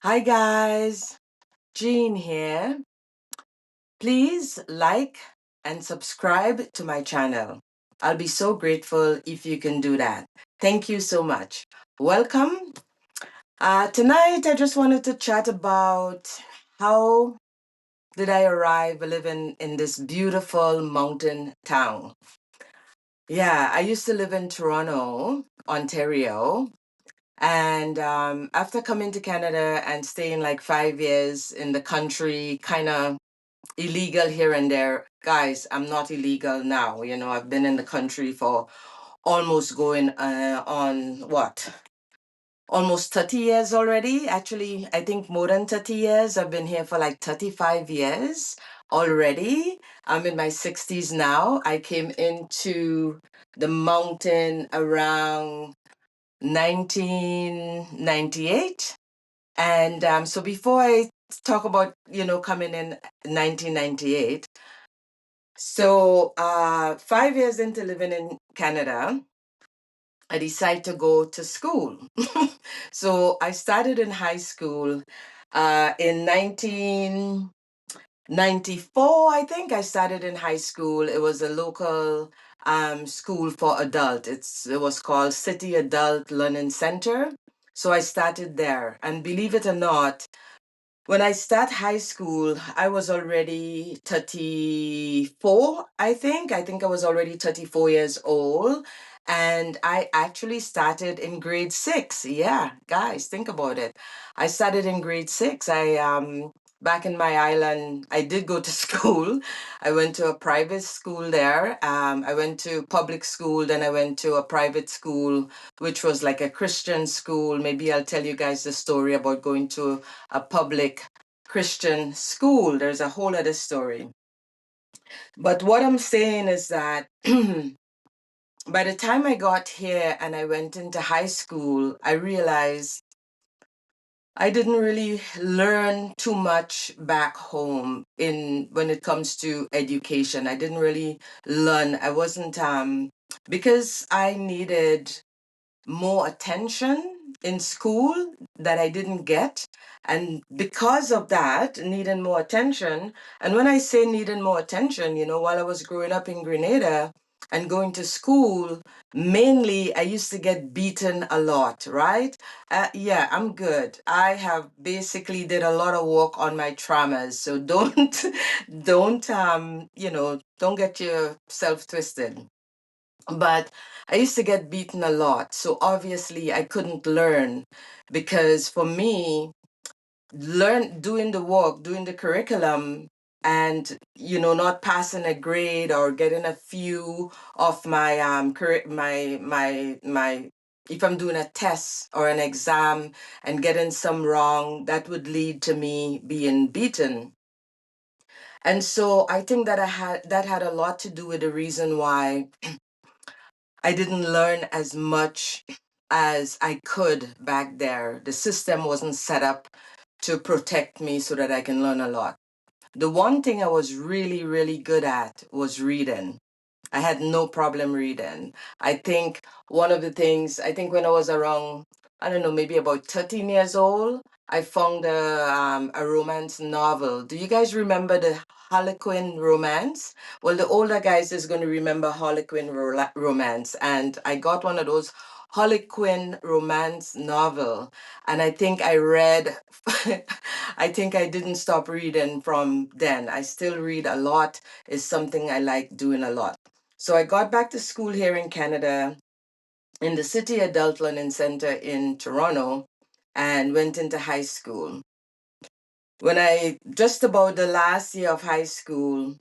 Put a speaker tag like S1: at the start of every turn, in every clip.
S1: Hi guys, Jean here. Please like and subscribe to my channel. I'll be so grateful if you can do that. Thank you so much. Welcome. Tonight I just wanted to chat about how did I arrive living in this beautiful mountain town. Yeah, I used to live in Toronto, Ontario. And after coming to Canada and staying like 5 years in the country, kind of illegal here and there. Guys, I'm not illegal now. I've been in the country for almost going on what? Almost 30 years already. Actually, I think more than 30 years. I've been here for like 35 years already. I'm in my 60s now. I came into the mountain around 1998. And so before I talk about, coming in 1998, so 5 years into living in Canada, I decided to go to school. So I started in high school in 1994, I think. I started in high school. It was a local school for adult. It was called City Adult Learning Center. So I started there. And believe it or not, when I start high school, I was already 34, I think. I think I was already 34 years old. And I actually started in grade six. Yeah, guys, think about it. I started in grade six. Back in my island, I did go to school. I went to a private school there. I went to public school, then I went to a private school, which was like a Christian school. Maybe I'll tell you guys the story about going to a public Christian school. There's a whole other story. But what I'm saying is that by the time I got here and I went into high school, I realized I didn't really learn too much back home in when it comes to education. I didn't really learn. I wasn't because I needed more attention in school that I didn't get. And because of that, needing more attention. And when I say needing more attention, while I was growing up in Grenada and going to school, mainly I used to get beaten a lot, right? Yeah, I'm good. I have basically did a lot of work on my traumas. So don't, don't get yourself twisted. But I used to get beaten a lot. So obviously I couldn't learn because for me, doing the work, doing the curriculum and not passing a grade or getting a few of my my if I'm doing a test or an exam and getting some wrong, that would lead to me being beaten. And so I think that had a lot to do with the reason why I didn't learn as much as I could back there. The system wasn't set up to protect me so that I can learn a lot. The one thing I was really, really good at was reading. I had no problem reading. I think one of the things, I think when I was around, I don't know, maybe about 13 years old, I found a romance novel. Do you guys remember the Harlequin romance? Well, the older guys is going to remember Harlequin romance. And I got one of those Harlequin romance novel. And I think I read, I think I didn't stop reading from then. I still read a lot. It's something I like doing a lot. So I got back to school here in Canada in the City Adult Learning Center in Toronto and went into high school. When I just about the last year of high school,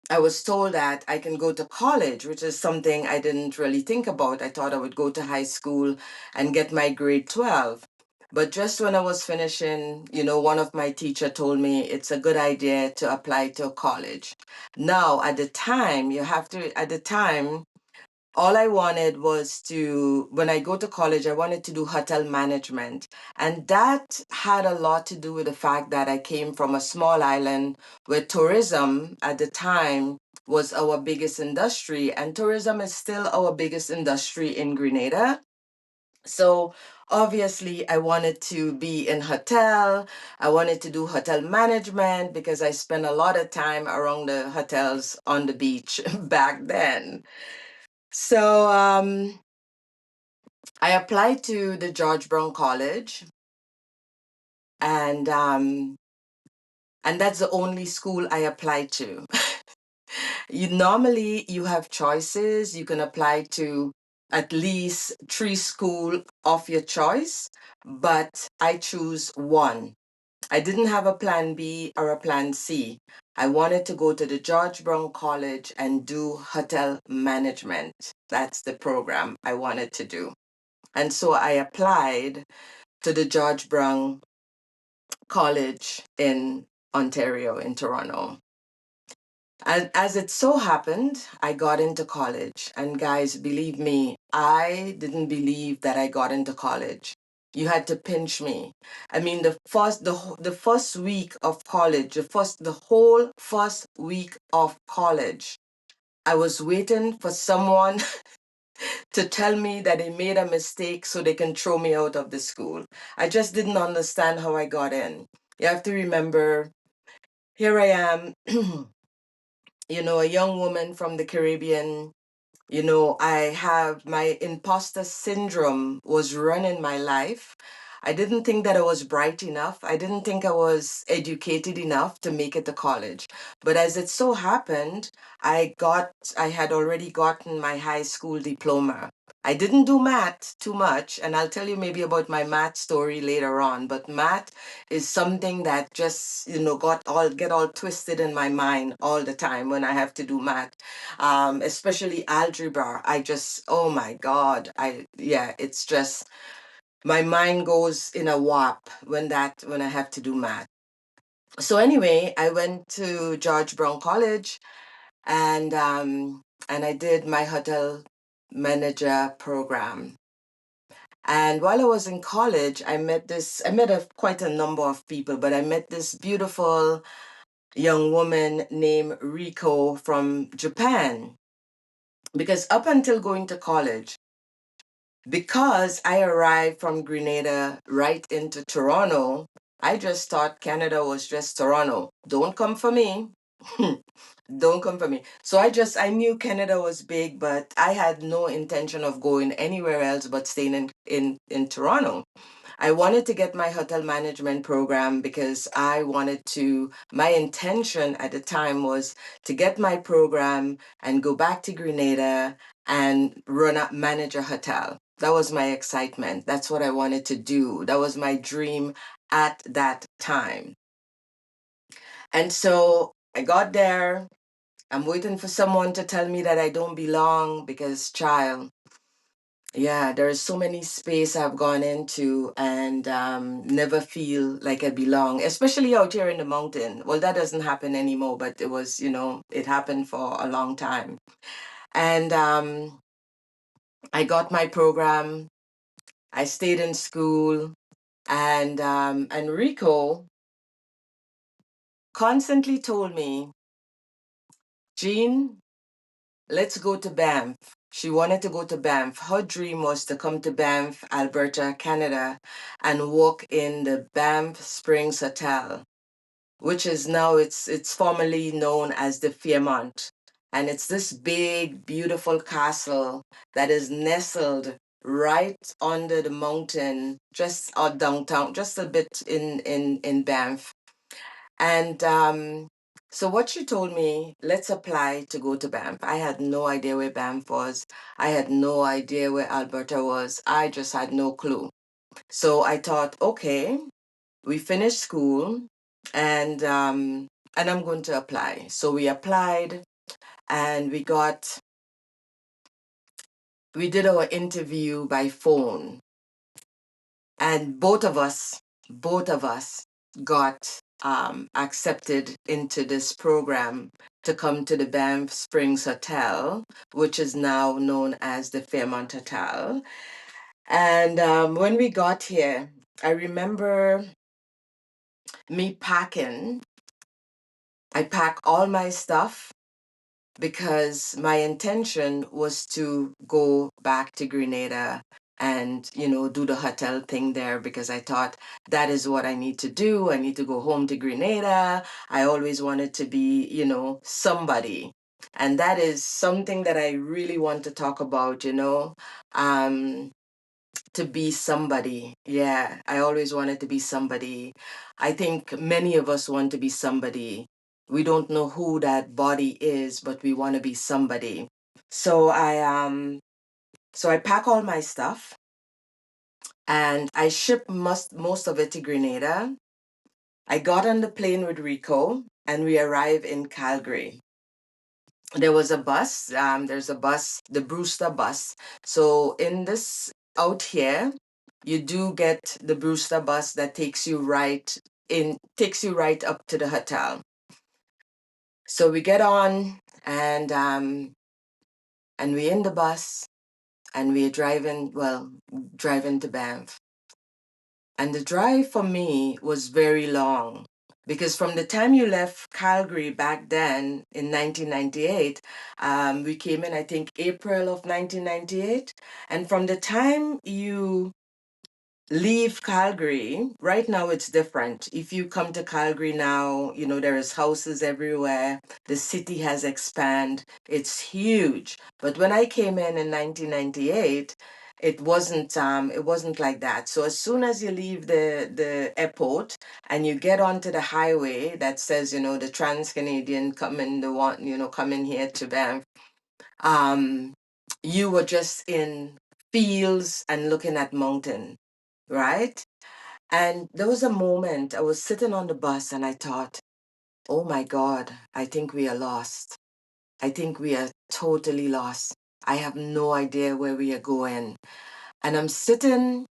S1: I was told that I can go to college, which is something I didn't really think about. I thought I would go to high school and get my grade 12. But just when I was finishing, one of my teacher told me it's a good idea to apply to a college. Now, at the time, at the time, all I wanted was when I go to college, I wanted to do hotel management. And that had a lot to do with the fact that I came from a small island where tourism at the time was our biggest industry. And tourism is still our biggest industry in Grenada. So Obviously, I wanted to be in hotel. I wanted to do hotel management because I spent a lot of time around the hotels on the beach back then. So I applied to the George Brown College, and that's the only school I applied to. You have choices. You can apply to at least 3 schools of your choice, but I choose one. I didn't have a plan B or a plan C. I wanted to go to the George Brown College and do hotel management. That's the program I wanted to do. And so I applied to the George Brown College in Ontario, in Toronto. And as it so happened, I got into college. And guys, believe me, I didn't believe that I got into college. You had to pinch me. I mean, the first week of college, the whole first week of college, I was waiting for someone to tell me that they made a mistake so they can throw me out of the school. I just didn't understand how I got in. You have to remember, here I am, a young woman from the Caribbean. I have my imposter syndrome was running my life. I didn't think that I was bright enough. I didn't think I was educated enough to make it to college. But as it so happened, I had already gotten my high school diploma. I didn't do math too much, and I'll tell you maybe about my math story later on. But math is something that just, get all twisted in my mind all the time when I have to do math, especially algebra. Oh my God, it's just my mind goes in a warp when I have to do math. So anyway, I went to George Brown College, and I did my hotel manager program. And while I was in college, I met quite a number of people, but I met this beautiful young woman named Rico from Japan. Because up until going to college, because I arrived from Grenada right into Toronto, I just thought Canada was just Toronto. Don't come for me. Don't come for me. So I knew Canada was big, but I had no intention of going anywhere else but staying in Toronto. I wanted to get my hotel management program because my intention at the time was to get my program and go back to Grenada and manage a hotel. That was my excitement. That's what I wanted to do. That was my dream at that time. And so I got there. I'm waiting for someone to tell me that I don't belong because, child, yeah, there's so many space I've gone into and never feel like I belong, especially out here in the mountain. Well, that doesn't happen anymore, but it happened for a long time. And I got my program. I stayed in school, and Rico constantly told me, Jean, let's go to Banff. She wanted to go to Banff. Her dream was to come to Banff, Alberta, Canada, and work in the Banff Springs Hotel, which is now it's formerly known as the Fairmont. And it's this big, beautiful castle that is nestled right under the mountain, just out downtown, just a bit in Banff. And so what she told me, let's apply to go to Banff. I had no idea where Banff was. I had no idea where Alberta was. I just had no clue. So I thought, okay, we finished school, and I'm going to apply. So we applied, and we did our interview by phone, and both of us got accepted into this program to come to the Banff Springs Hotel, which is now known as the Fairmont Hotel. And when we got here, I remember me packing. I packed all my stuff because my intention was to go back to Grenada and, do the hotel thing there, because I thought that is what I need to do. I need to go home to Grenada. I always wanted to be, somebody. And that is something that I really want to talk about, um, to be somebody. Yeah, I always wanted to be somebody. I think many of us want to be somebody. We don't know who that body is, but we want to be somebody. So I pack all my stuff and I shipped most of it to Grenada. I got on the plane with Rico and we arrived in Calgary. There was a bus. There's a bus, the Brewster bus. So in this out here, you do get the Brewster bus that takes you right up to the hotel. So we get on and we in the bus and we're driving to Banff. And the drive for me was very long because from the time you left Calgary back then in 1998, we came in, I think, April of 1998. And from the time you leave Calgary, right now it's different. If you come to Calgary now, there is houses everywhere. The city has expanded. It's huge. But when I came in 1998, it wasn't like that. So as soon as you leave the airport and you get onto the highway that says, the Trans-Canadian coming the one, coming here to Banff, um, you were just in fields and looking at mountain, right? And there was a moment I was sitting on the bus and I thought, oh my God, I think we are lost. I think we are totally lost. I have no idea where we are going. And I'm sitting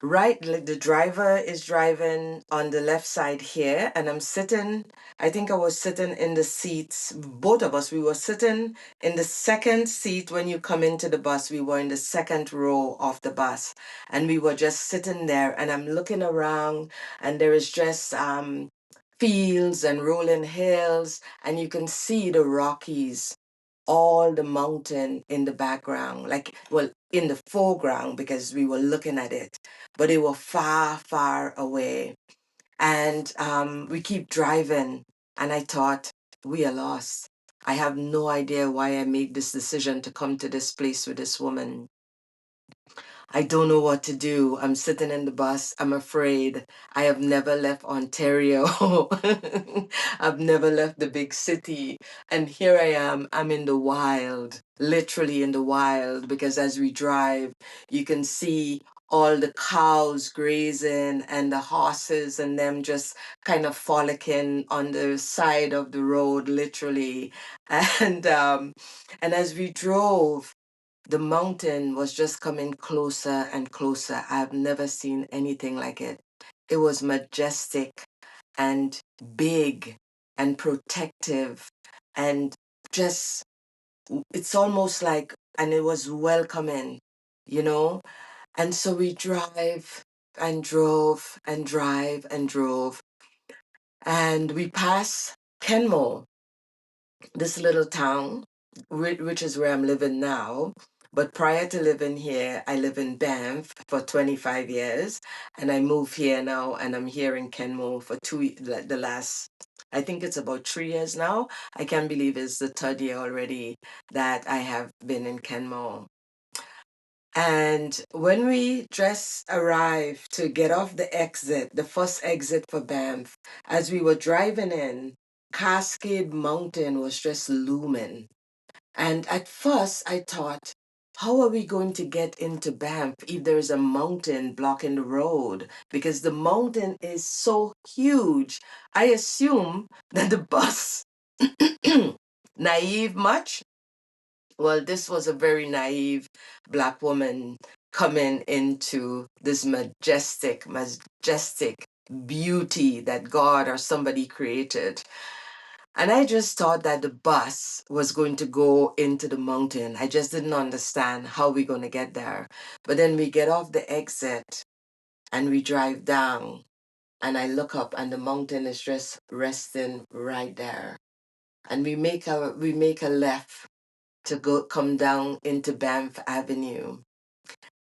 S1: right, like the driver is driving on the left side here, and I think I was sitting in the seats, both of us, we were sitting in the second seat. When you come into the bus, we were in the second row of the bus, and we were just sitting there, and I'm looking around, and there is just fields and rolling hills, and you can see the Rockies, all the mountain in the background, like, well, in the foreground because we were looking at it, but they were far, far away. And we keep driving, and I thought, we are lost. I have no idea why I made this decision to come to this place with this woman. I don't know what to do. I'm sitting in the bus. I'm afraid. I have never left Ontario. I've never left the big city. And here I am. I'm in the wild, literally in the wild, because as we drive, you can see all the cows grazing and the horses and them just kind of frolicking on the side of the road, literally. And as we drove, the mountain was just coming closer and closer. I've never seen anything like it. It was majestic and big and protective and just, it's almost like, and it was welcoming, you know? And so we drive and drove and drive and drove. And we pass Kenmore, this little town, which is where I'm living now. But prior to living here, I live in Banff for 25 years, and I moved here now, and I'm here in Kenmore for the last, I think it's about 3 years now. I can't believe it's the third year already that I have been in Kenmore. And when we just arrived to get off the exit, the first exit for Banff, as we were driving in, Cascade Mountain was just looming. And at first, I thought, how are we going to get into Banff if there's a mountain blocking the road? Because the mountain is so huge. I assume that the bus, naive much? Well, this was a very naive Black woman coming into this majestic beauty that God or somebody created. And I just thought that the bus was going to go into the mountain. I just didn't understand how we're going to get there. But then we get off the exit and we drive down, and I look up and the mountain is just resting right there. And we make a left to come down into Banff Avenue.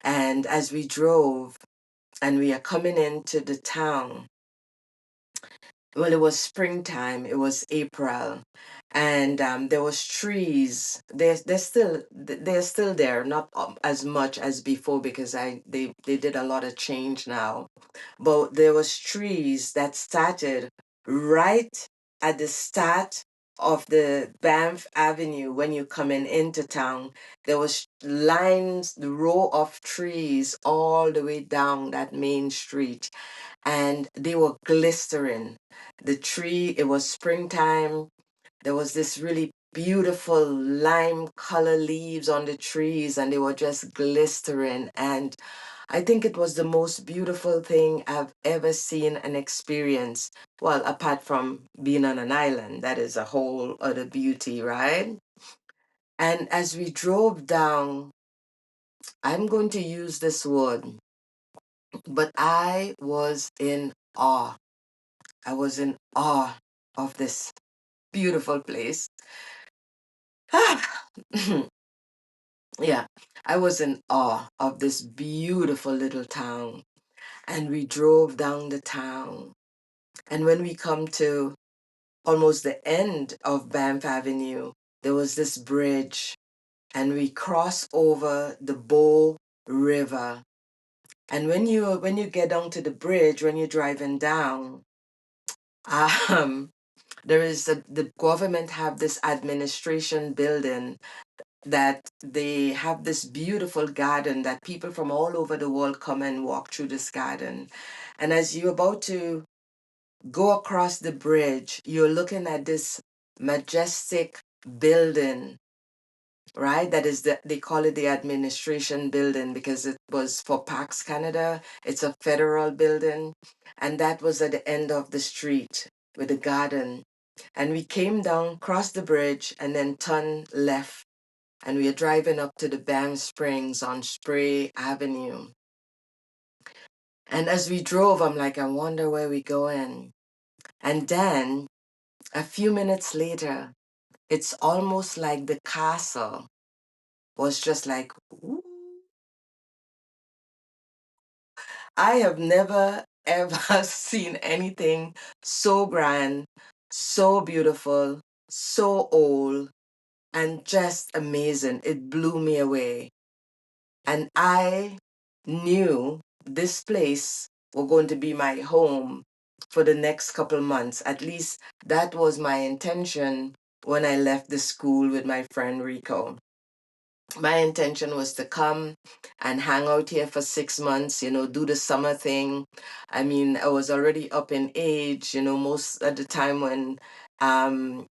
S1: And as we drove and we are coming into the town, well, it was springtime. It was April, and there was trees. They're still there, not as much as before because they did a lot of change now. But there was trees that started right at the start of the Banff Avenue when you coming into town. There was lines, the row of trees all the way down that main street, and they were glistering. The tree, it was springtime. There was this really beautiful lime color leaves on the trees, and they were just glistering. And I think it was the most beautiful thing I've ever seen and experienced. Well, apart from being on an island, that is a whole other beauty, right? And as we drove down, I'm going to use this word, but I was in awe. I was in awe of this beautiful place. Yeah, I was in awe of this beautiful little town. And we drove down the town. And when we come to almost the end of Banff Avenue, there was this bridge, and we cross over the Bow River. And when you get down to the bridge, when you're driving down, um, the government have this administration building that they have this beautiful garden that people from all over the world come and walk through this garden. And as you're about to go across the bridge, you're looking at this majestic building, right? That is they call it the administration building because it was for Parks Canada. It's a federal building. And that was at the end of the street with the garden. And we came down, crossed the bridge, and then turned left. And we are driving up to the Banff Springs on Spray Avenue. And as we drove, I'm like, I wonder where we going. And then a few minutes later, it's almost like the castle was just like, ooh. I have never ever seen anything so grand, so beautiful, so old, and just amazing. It blew me away. And I knew this place was going to be my home for the next couple months. At least that was my intention when I left the school with my friend Rico. My intention was to come and hang out here for 6 months, do the summer thing. I mean, I was already up in age, most of the time when um,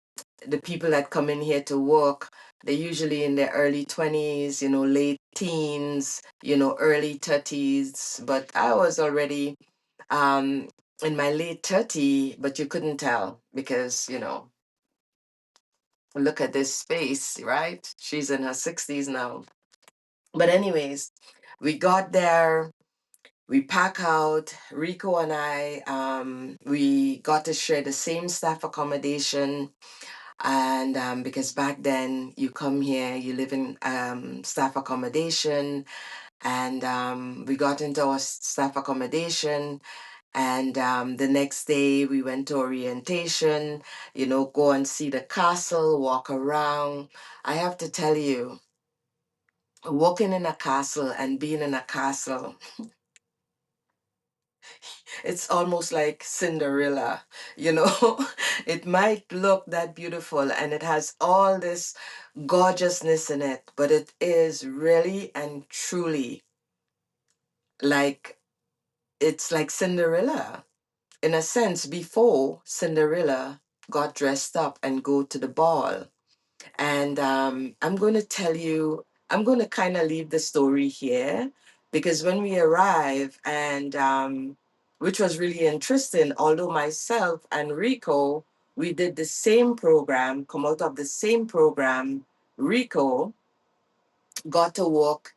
S1: the people that come in here to work, they're usually in their early 20s, late teens, early 30s. But I was already um, in my late 30, but you couldn't tell because, look at this face, right? She's in her 60s now. But anyways, we got there, we pack out, Rico and I, we got to share the same staff accommodation. And because back then you come here, you live in staff accommodation, and we got into our staff accommodation. And the next day we went to orientation, go and see the castle, walk around. I have to tell you, walking in a castle and being in a castle, it's almost like Cinderella, you know. It might look that beautiful and it has all this gorgeousness in it, but it is really and truly like it's like Cinderella. In a sense, before Cinderella got dressed up and go to the ball. And I'm going to tell you, I'm going to kind of leave the story here because when we arrive, and which was really interesting, although myself and Rico, we did the same program, come out of the same program, Rico got to work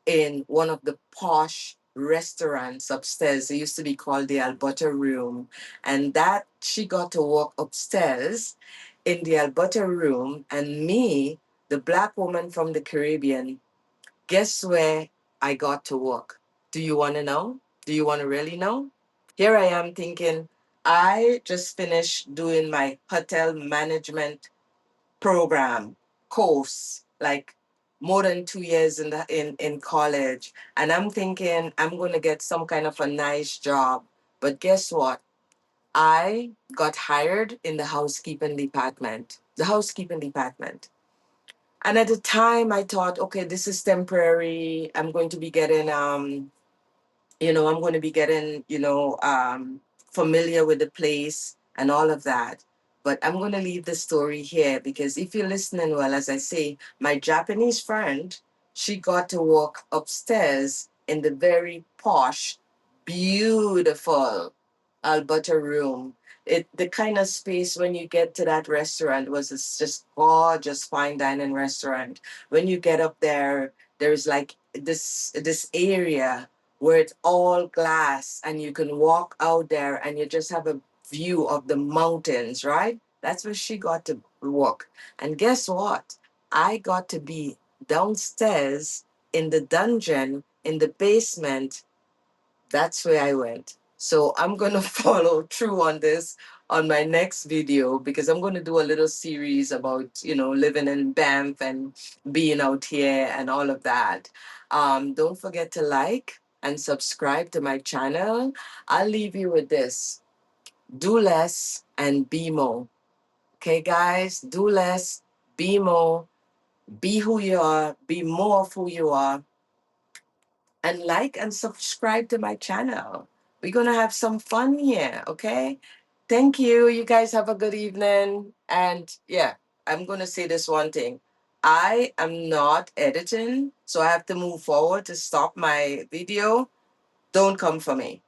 S1: in one of the posh restaurants upstairs. It used to be called the Alberta Room. And that she got to work upstairs in the Alberta Room. And me, the black woman from the Caribbean, guess where I got to work. Do you want to know? Do you want to really know? Here I am thinking, I just finished doing my hotel management program course, like more than 2 years in college. And I'm thinking I'm going to get some kind of a nice job. But guess what? I got hired in the housekeeping department. The housekeeping department. And at the time I thought, okay, this is temporary. I'm going to be getting I'm going to be getting, familiar with the place and all of that. But I'm going to leave the story here because if you're listening well, as I say, my Japanese friend, she got to walk upstairs in the very posh, beautiful Alberta room. The kind of space when you get to that restaurant was this just gorgeous fine dining restaurant. When you get up there, there's like this area where it's all glass and you can walk out there and you just have a view of the mountains, right? That's where she got to walk. And guess what? I got to be downstairs in the dungeon in the basement. That's where I went. So I'm going to follow through on this on my next video because I'm going to do a little series about, living in Banff and being out here and all of that. Don't forget to like and subscribe to my channel. I'll leave you with this. Do less and be more. Okay, guys? Do less, be more, be who you are, be more of who you are, and like and subscribe to my channel. We're going to have some fun here, okay? Thank you. You guys have a good evening. And yeah, I'm going to say this one thing. I am not editing, so I have to move forward to stop my video. Don't come for me.